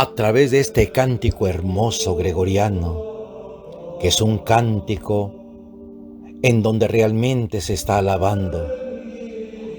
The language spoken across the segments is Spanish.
a través de este cántico hermoso gregoriano, que es un cántico en donde realmente se está alabando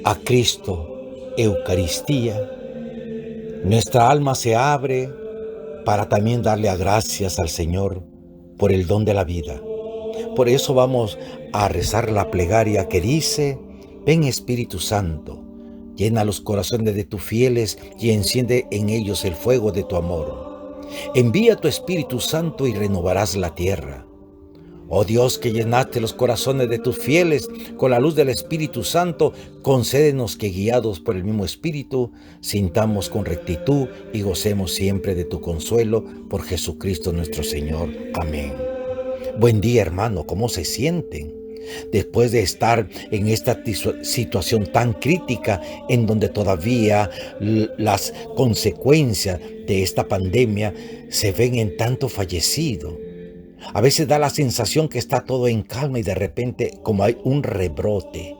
a Cristo, Eucaristía. Nuestra alma se abre para también darle a gracias al Señor por el don de la vida. Por eso vamos a rezar la plegaria que dice: ven Espíritu Santo, llena los corazones de tus fieles y enciende en ellos el fuego de tu amor. Envía tu Espíritu Santo y renovarás la tierra. Oh Dios, que llenaste los corazones de tus fieles con la luz del Espíritu Santo, concédenos que, guiados por el mismo Espíritu, sintamos con rectitud y gocemos siempre de tu consuelo por Jesucristo nuestro Señor. Amén. Buen día, hermano, ¿cómo se sienten? Después de estar en esta situación tan crítica en donde todavía las consecuencias de esta pandemia se ven en tanto fallecido. A veces da la sensación que está todo en calma y de repente como hay un rebrote.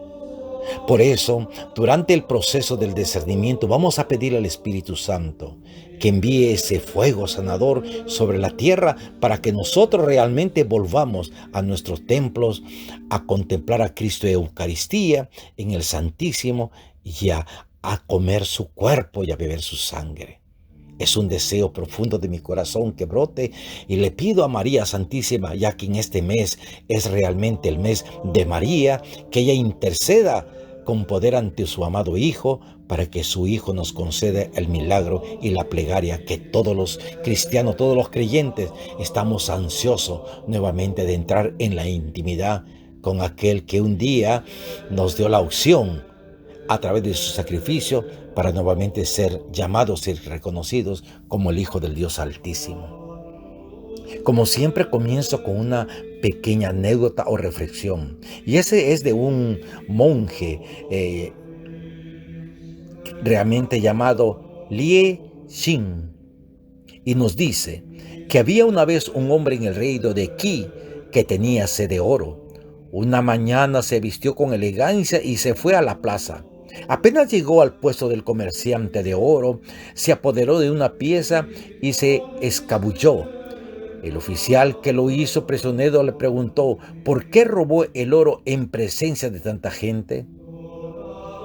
Por eso, durante el proceso del discernimiento, vamos a pedir al Espíritu Santo que envíe ese fuego sanador sobre la tierra para que nosotros realmente volvamos a nuestros templos a contemplar a Cristo en Eucaristía, en el Santísimo, y a comer su cuerpo y a beber su sangre. Es un deseo profundo de mi corazón que brote, y le pido a María Santísima, ya que en este mes es realmente el mes de María, que ella interceda con poder ante su amado Hijo, para que su Hijo nos conceda el milagro y la plegaria que todos los cristianos, todos los creyentes, estamos ansiosos nuevamente de entrar en la intimidad con aquel que un día nos dio la opción a través de su sacrificio para nuevamente ser llamados y reconocidos como el Hijo del Dios Altísimo. Como siempre, comienzo con una pequeña anécdota o reflexión, y ese es de un monje realmente llamado Lie Xin, y nos dice que había una vez un hombre en el reino de Qi que tenía sed de oro. Una mañana se vistió con elegancia y se fue a la plaza. Apenas llegó al puesto del comerciante de oro, se apoderó de una pieza y se escabulló. El oficial que lo hizo prisionero le preguntó: ¿por qué robó el oro en presencia de tanta gente?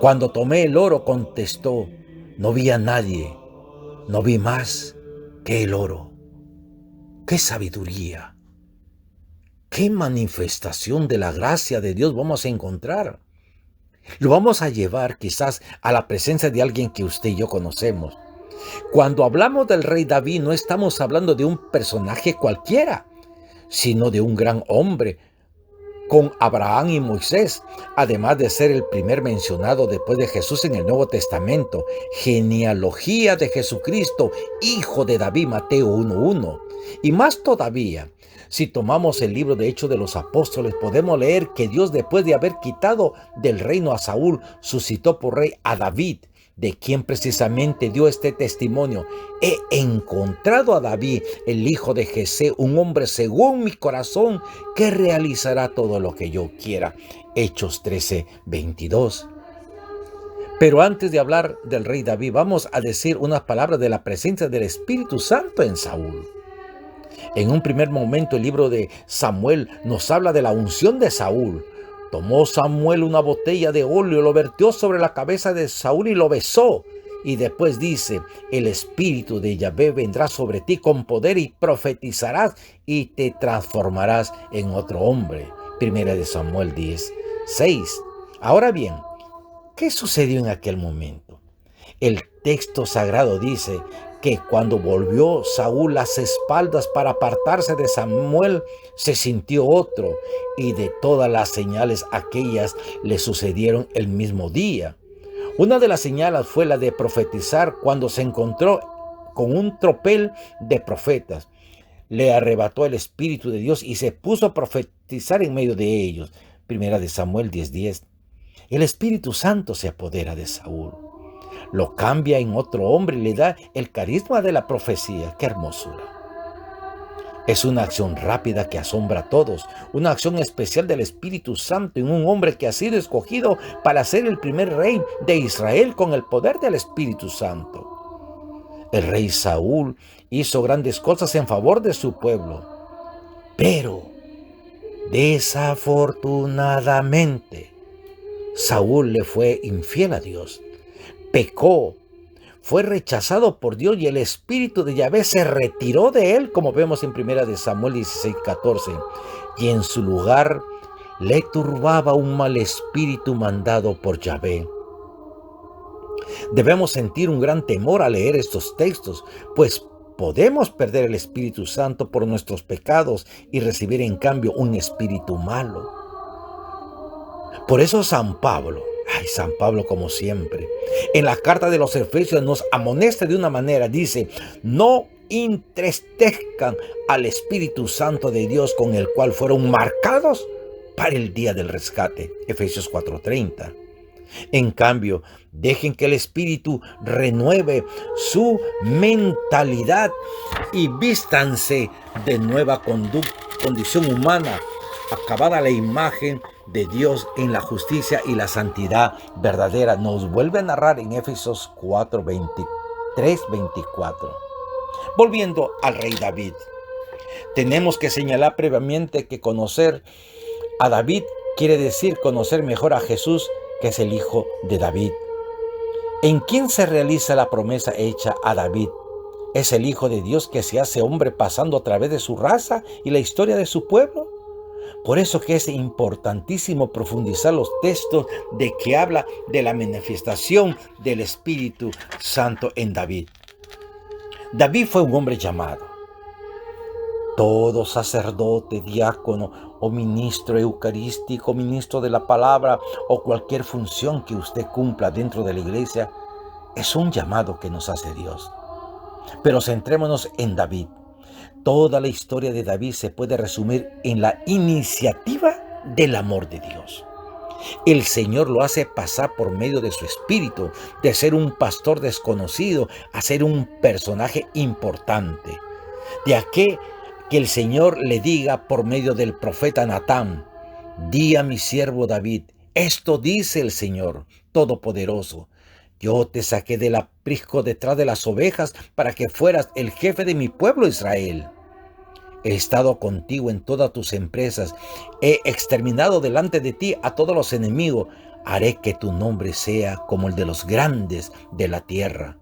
Cuando tomé el oro, contestó, no vi a nadie, no vi más que el oro. ¡Qué sabiduría! ¡Qué manifestación de la gracia de Dios vamos a encontrar! Lo vamos a llevar quizás a la presencia de alguien que usted y yo conocemos. Cuando hablamos del rey David, no estamos hablando de un personaje cualquiera, sino de un gran hombre, con Abraham y Moisés, además de ser el primer mencionado después de Jesús en el Nuevo Testamento. Genealogía de Jesucristo, hijo de David, Mateo 1:1. Y más todavía, si tomamos el libro de Hechos de los Apóstoles, podemos leer que Dios, después de haber quitado del reino a Saúl, suscitó por rey a David, de quien precisamente dio este testimonio: he encontrado a David, el hijo de Jesé, un hombre según mi corazón, que realizará todo lo que yo quiera. Hechos 13:22. Pero antes de hablar del rey David, vamos a decir unas palabras de la presencia del Espíritu Santo en Saúl. En un primer momento, el libro de Samuel nos habla de la unción de Saúl. Tomó Samuel una botella de óleo, lo vertió sobre la cabeza de Saúl y lo besó. Y después dice: el espíritu de Yahvé vendrá sobre ti con poder y profetizarás y te transformarás en otro hombre. Primera de Samuel 10:6. Ahora bien, ¿qué sucedió en aquel momento? El texto sagrado dice que cuando volvió Saúl las espaldas para apartarse de Samuel, se sintió otro, y de todas las señales aquellas le sucedieron el mismo día. Una de las señales fue la de profetizar cuando se encontró con un tropel de profetas. Le arrebató el Espíritu de Dios y se puso a profetizar en medio de ellos. Primera de Samuel 10:10. El Espíritu Santo se apodera de Saúl, lo cambia en otro hombre y le da el carisma de la profecía. ¡Qué hermosura! Es una acción rápida que asombra a todos, una acción especial del Espíritu Santo en un hombre que ha sido escogido para ser el primer rey de Israel con el poder del Espíritu Santo. El rey Saúl hizo grandes cosas en favor de su pueblo, pero desafortunadamente Saúl le fue infiel a Dios, pecó, fue rechazado por Dios y el espíritu de Yahvé se retiró de él, como vemos en 1 de Samuel 16:14, y en su lugar le turbaba un mal espíritu mandado por Yahvé. Debemos sentir un gran temor al leer estos textos, pues podemos perder el Espíritu Santo por nuestros pecados y recibir en cambio un espíritu malo. Por eso San Pablo como siempre, en la carta de los Efesios nos amonesta de una manera, dice: no entristezcan al Espíritu Santo de Dios, con el cual fueron marcados para el día del rescate. Efesios 4:30. En cambio, dejen que el Espíritu renueve su mentalidad y vístanse de nueva condición humana, acabada la imagen de Dios en la justicia y la santidad verdadera. Nos vuelve a narrar en Efesios 4:23-24. Volviendo al rey David, tenemos que señalar previamente que conocer a David quiere decir conocer mejor a Jesús, que es el hijo de David. ¿En quién se realiza la promesa hecha a David? Es el Hijo de Dios que se hace hombre pasando a través de su raza y la historia de su pueblo. Por eso que es importantísimo profundizar los textos de que habla de la manifestación del Espíritu Santo en David. David fue un hombre llamado. Todo sacerdote, diácono o ministro eucarístico, ministro de la palabra o cualquier función que usted cumpla dentro de la iglesia, es un llamado que nos hace Dios. Pero centrémonos en David. Toda la historia de David se puede resumir en la iniciativa del amor de Dios. El Señor lo hace pasar por medio de su espíritu, de ser un pastor desconocido a ser un personaje importante. De aquí que el Señor le diga por medio del profeta Natán: di a mi siervo David, esto dice el Señor Todopoderoso: yo te saqué del aprisco detrás de las ovejas para que fueras el jefe de mi pueblo Israel. He estado contigo en todas tus empresas, he exterminado delante de ti a todos los enemigos, haré que tu nombre sea como el de los grandes de la tierra.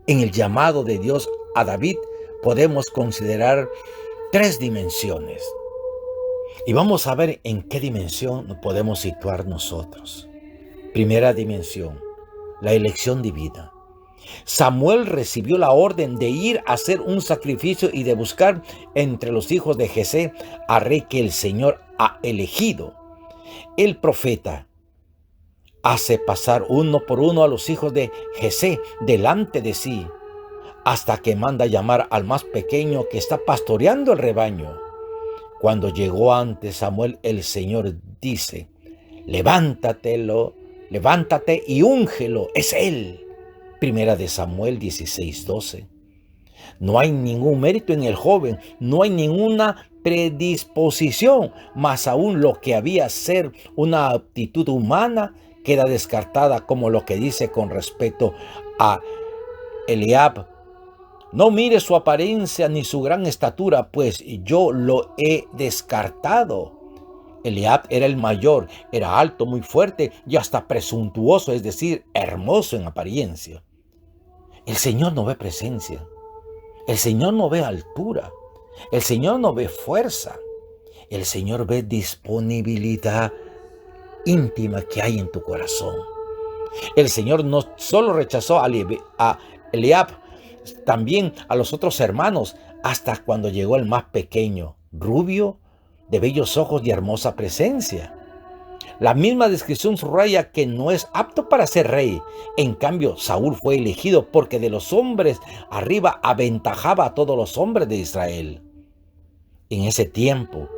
En el llamado de Dios a David podemos considerar 3 dimensiones. Y vamos a ver en qué dimensión nos podemos situar nosotros. Primera dimensión, la elección divina. Samuel recibió la orden de ir a hacer un sacrificio y de buscar entre los hijos de Jesé al rey que el Señor ha elegido. El profeta hace pasar uno por uno a los hijos de Jesé delante de sí, hasta que manda llamar al más pequeño que está pastoreando el rebaño. Cuando llegó ante Samuel, el Señor dice: levántate y úngelo, es él. Primera de Samuel 16:12. No hay ningún mérito en el joven, no hay ninguna predisposición, más aún lo que había ser una aptitud humana queda descartada, como lo que dice con respecto a Eliab: no mire su apariencia ni su gran estatura, pues yo lo he descartado. Eliab era el mayor, era alto, muy fuerte y hasta presuntuoso, es decir, hermoso en apariencia. El Señor no ve presencia, el Señor no ve altura, el Señor no ve fuerza, el Señor ve disponibilidad íntima que hay en tu corazón. El Señor no solo rechazó a Eliab, también a los otros hermanos, hasta cuando llegó el más pequeño, rubio, de bellos ojos y hermosa presencia. La misma descripción subraya que no es apto para ser rey. En cambio, Saúl fue elegido porque de los hombres arriba aventajaba a todos los hombres de Israel. En ese tiempo,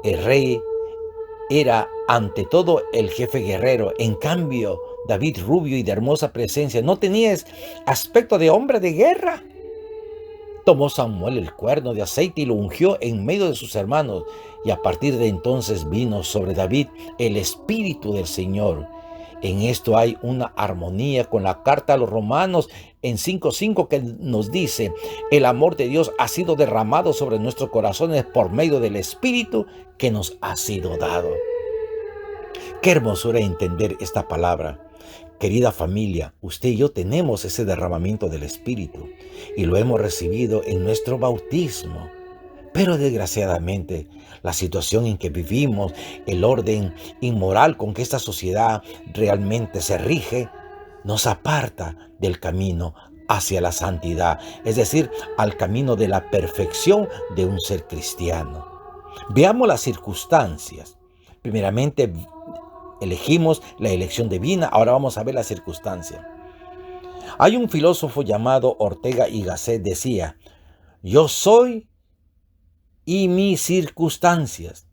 el rey era ante todo el jefe guerrero. En cambio, David, rubio y de hermosa presencia, no tenía aspecto de hombre de guerra. Tomó Samuel el cuerno de aceite y lo ungió en medio de sus hermanos, y a partir de entonces vino sobre David el Espíritu del Señor, En esto hay una armonía con la carta a los Romanos en 5:5 que nos dice: el amor de Dios ha sido derramado sobre nuestros corazones por medio del Espíritu que nos ha sido dado. Qué hermosura entender esta palabra. Querida familia, usted y yo tenemos ese derramamiento del Espíritu y lo hemos recibido en nuestro bautismo. Pero desgraciadamente, la situación en que vivimos, el orden inmoral con que esta sociedad realmente se rige, nos aparta del camino hacia la santidad, es decir, al camino de la perfección de un ser cristiano. Veamos las circunstancias. Primeramente, elegimos la elección divina, ahora vamos a ver la circunstancia. Hay un filósofo llamado Ortega y Gasset, decía: yo soy y mis circunstancias.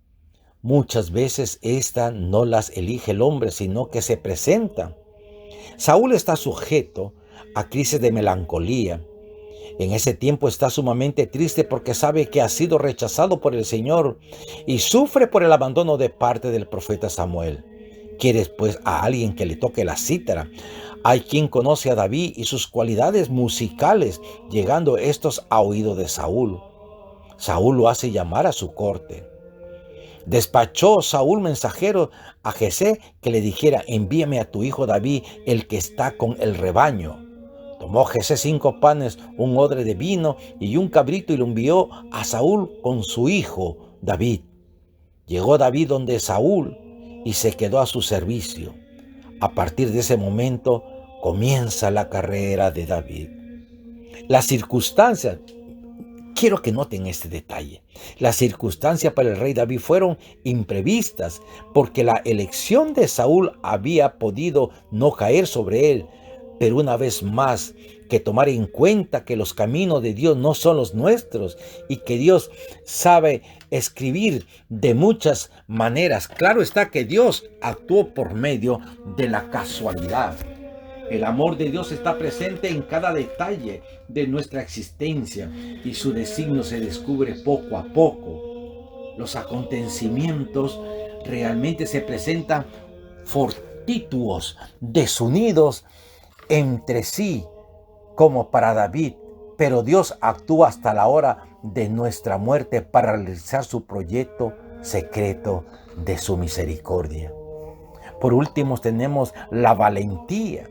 Muchas veces estas no las elige el hombre, sino que se presentan. Saúl está sujeto a crisis de melancolía. En ese tiempo está sumamente triste porque sabe que ha sido rechazado por el Señor y sufre por el abandono de parte del profeta Samuel. Quiere pues a alguien que le toque la cítara. Hay quien conoce a David y sus cualidades musicales, llegando estos a oído de Saúl. Saúl lo hace llamar a su corte. Despachó Saúl mensajero a Jesé que le dijera: envíame a tu hijo David, el que está con el rebaño. Tomó Jesé 5 panes, un odre de vino y un cabrito y lo envió a Saúl con su hijo David. Llegó David donde Saúl y se quedó a su servicio. A partir de ese momento comienza la carrera de David. Las circunstancias, quiero que noten este detalle. Las circunstancias para el rey David fueron imprevistas porque la elección de Saúl había podido no caer sobre él. Pero una vez más, que tomar en cuenta que los caminos de Dios no son los nuestros y que Dios sabe escribir de muchas maneras. Claro está que Dios actuó por medio de la casualidad. El amor de Dios está presente en cada detalle de nuestra existencia y su designio se descubre poco a poco. Los acontecimientos realmente se presentan fortuitos, desunidos entre sí, como para David, pero Dios actúa hasta la hora de nuestra muerte para realizar su proyecto secreto de su misericordia. Por último, tenemos la valentía.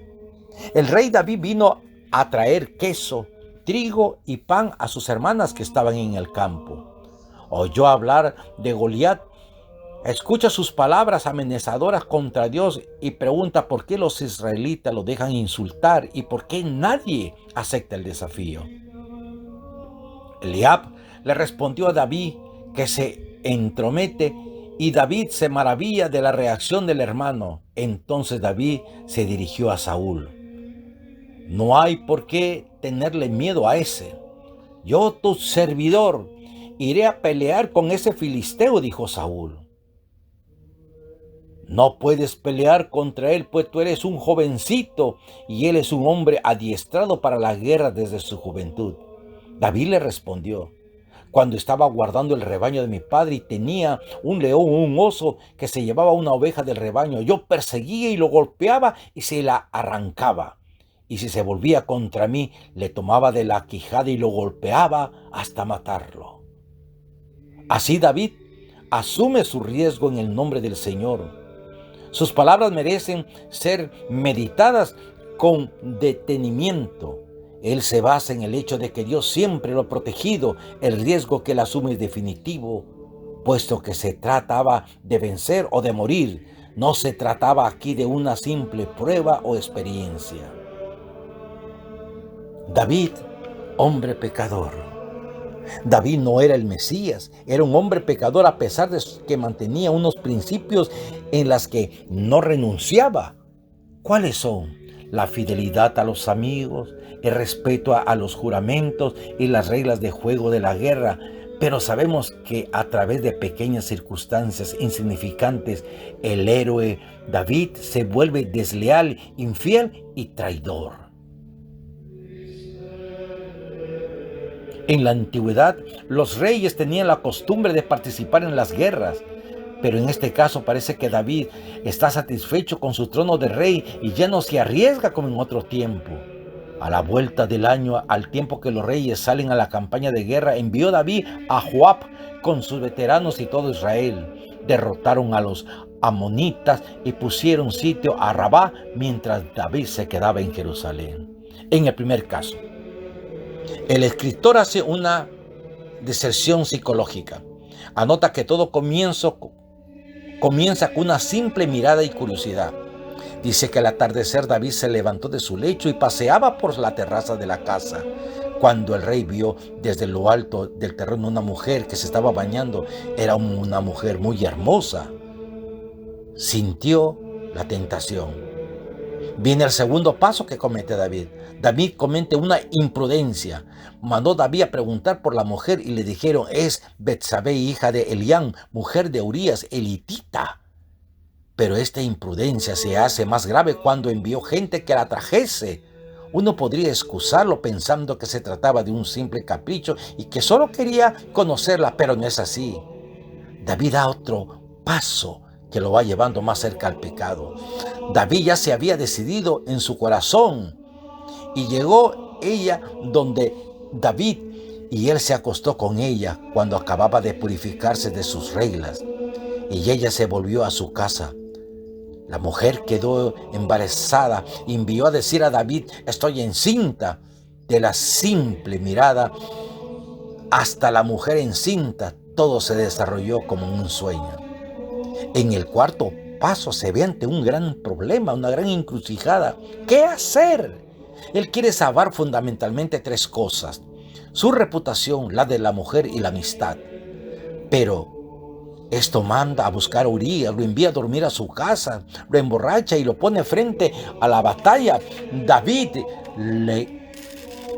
El rey David vino a traer queso, trigo y pan a sus hermanas que estaban en el campo. Oyó hablar de Goliat, escucha sus palabras amenazadoras contra Dios y pregunta por qué los israelitas lo dejan insultar y por qué nadie acepta el desafío. Eliab le respondió a David que se entromete y David se maravilla de la reacción del hermano. Entonces David se dirigió a Saúl. No hay por qué tenerle miedo a ese. Yo, tu servidor, iré a pelear con ese filisteo, dijo Saúl. No puedes pelear contra él, pues tú eres un jovencito y él es un hombre adiestrado para la guerra desde su juventud. David le respondió: cuando estaba guardando el rebaño de mi padre y tenía un león o un oso que se llevaba una oveja del rebaño, yo perseguía y lo golpeaba y se la arrancaba. Y si se volvía contra mí, le tomaba de la quijada y lo golpeaba hasta matarlo. Así David asume su riesgo en el nombre del Señor. Sus palabras merecen ser meditadas con detenimiento. Él se basa en el hecho de que Dios siempre lo ha protegido. El riesgo que él asume es definitivo, puesto que se trataba de vencer o de morir. No se trataba aquí de una simple prueba o experiencia. David, hombre pecador. David no era el Mesías, era un hombre pecador a pesar de que mantenía unos principios en los que no renunciaba. ¿Cuáles son? La fidelidad a los amigos, el respeto a los juramentos y las reglas de juego de la guerra. Pero sabemos que a través de pequeñas circunstancias insignificantes, el héroe David se vuelve desleal, infiel y traidor. En la antigüedad, los reyes tenían la costumbre de participar en las guerras, Pero en este caso parece que David está satisfecho con su trono de rey y ya no se arriesga como en otro tiempo. A la vuelta del año, al tiempo que los reyes salen a la campaña de guerra, envió David a Joab con sus veteranos y todo Israel. Derrotaron a los amonitas y pusieron sitio a Rabá mientras David se quedaba en Jerusalén. En el primer caso, el escritor hace una diserción psicológica. Anota que todo comienza con una simple mirada y curiosidad. Dice que al atardecer David se levantó de su lecho y paseaba por la terraza de la casa. Cuando el rey vio desde lo alto del terreno una mujer que se estaba bañando, era una mujer muy hermosa. Sintió la tentación. Viene el segundo paso que comete David. David comete una imprudencia. Mandó David a preguntar por la mujer y le dijeron: es Betsabé, hija de Elián, mujer de Urías, elitita. Pero esta imprudencia se hace más grave cuando envió gente que la trajese. Uno podría excusarlo pensando que se trataba de un simple capricho y que solo quería conocerla, pero no es así. David da otro paso que lo va llevando más cerca al pecado. David ya se había decidido en su corazón y llegó ella donde David y él se acostó con ella cuando acababa de purificarse de sus reglas y ella se volvió a su casa. La mujer quedó embarazada y envió a decir a David: estoy encinta. De la simple mirada hasta la mujer encinta, todo se desarrolló como un sueño. En el cuarto paso se ve ante un gran problema, una gran encrucijada. ¿Qué hacer? Él quiere salvar fundamentalmente tres cosas: su reputación, la de la mujer y la amistad. Pero esto manda a buscar a Urías, lo envía a dormir a su casa, lo emborracha y lo pone frente a la batalla. David le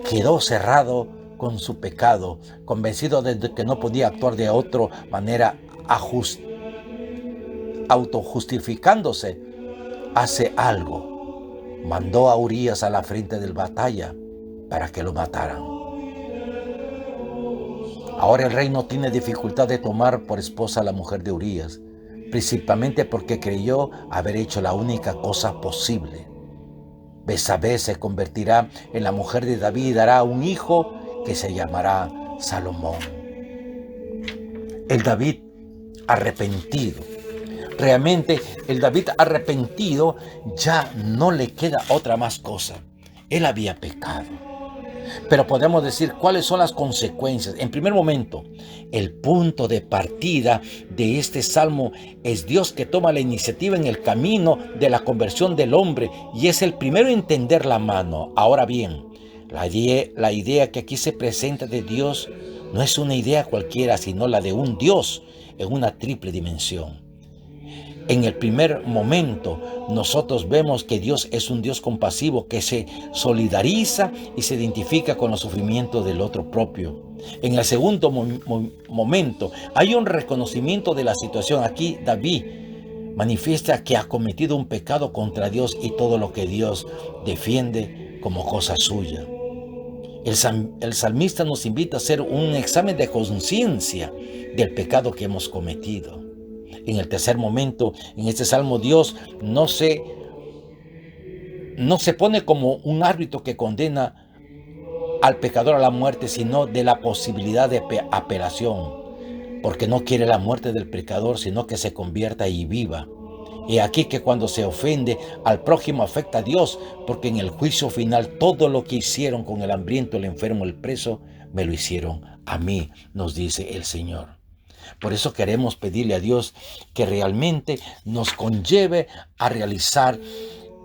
quedó cerrado con su pecado, convencido de que no podía actuar de otra manera, autojustificándose. Hace algo. Mandó a Urías a la frente de la batalla para que lo mataran. Ahora el rey no tiene dificultad de tomar por esposa a la mujer de Urías, principalmente porque creyó haber hecho la única cosa posible. Betsabé se convertirá en la mujer de David y dará un hijo que se llamará Salomón. El David arrepentido. Realmente el David arrepentido ya no le queda otra más cosa. Él había pecado. Pero podemos decir cuáles son las consecuencias. En primer momento, el punto de partida de este salmo es Dios, que toma la iniciativa en el camino de la conversión del hombre y es el primero en tender la mano. Ahora bien, la idea que aquí se presenta de Dios no es una idea cualquiera, sino la de un Dios en una triple dimensión. En el primer momento, nosotros vemos que Dios es un Dios compasivo que se solidariza y se identifica con los sufrimientos del otro propio. En el segundo momento, hay un reconocimiento de la situación. Aquí David manifiesta que ha cometido un pecado contra Dios y todo lo que Dios defiende como cosa suya. El salmista nos invita a hacer un examen de conciencia del pecado que hemos cometido. En el tercer momento, en este salmo, Dios no se pone como un árbitro que condena al pecador a la muerte, sino de la posibilidad de apelación, porque no quiere la muerte del pecador, sino que se convierta y viva. Y aquí que cuando se ofende al prójimo afecta a Dios, porque en el juicio final todo lo que hicieron con el hambriento, el enfermo, el preso, me lo hicieron a mí, nos dice el Señor. Por eso queremos pedirle a Dios que realmente nos conlleve a realizar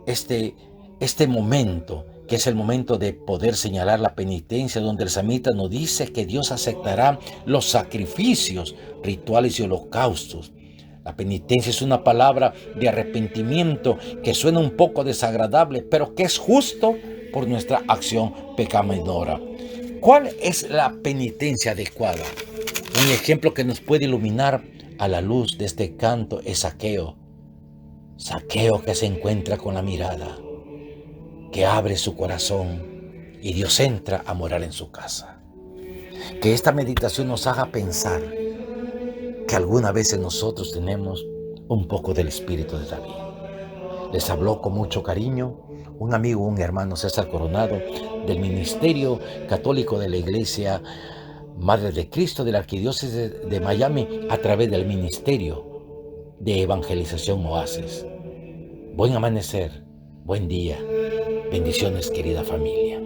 este momento, que es el momento de poder señalar la penitencia, donde el salmista nos dice que Dios aceptará los sacrificios, rituales y holocaustos. La penitencia es una palabra de arrepentimiento que suena un poco desagradable, pero que es justo por nuestra acción pecaminosa. ¿Cuál es la penitencia adecuada? Un ejemplo que nos puede iluminar a la luz de este canto es Zaqueo. Zaqueo, que se encuentra con la mirada, que abre su corazón y Dios entra a morar en su casa. Que esta meditación nos haga pensar que algunas veces nosotros tenemos un poco del espíritu de David. Les habló con mucho cariño un amigo, un hermano, César Coronado, del Ministerio Católico de la Iglesia Madre de Cristo de la Arquidiócesis de Miami, a través del Ministerio de Evangelización Oasis. Buen amanecer, buen día, bendiciones, querida familia.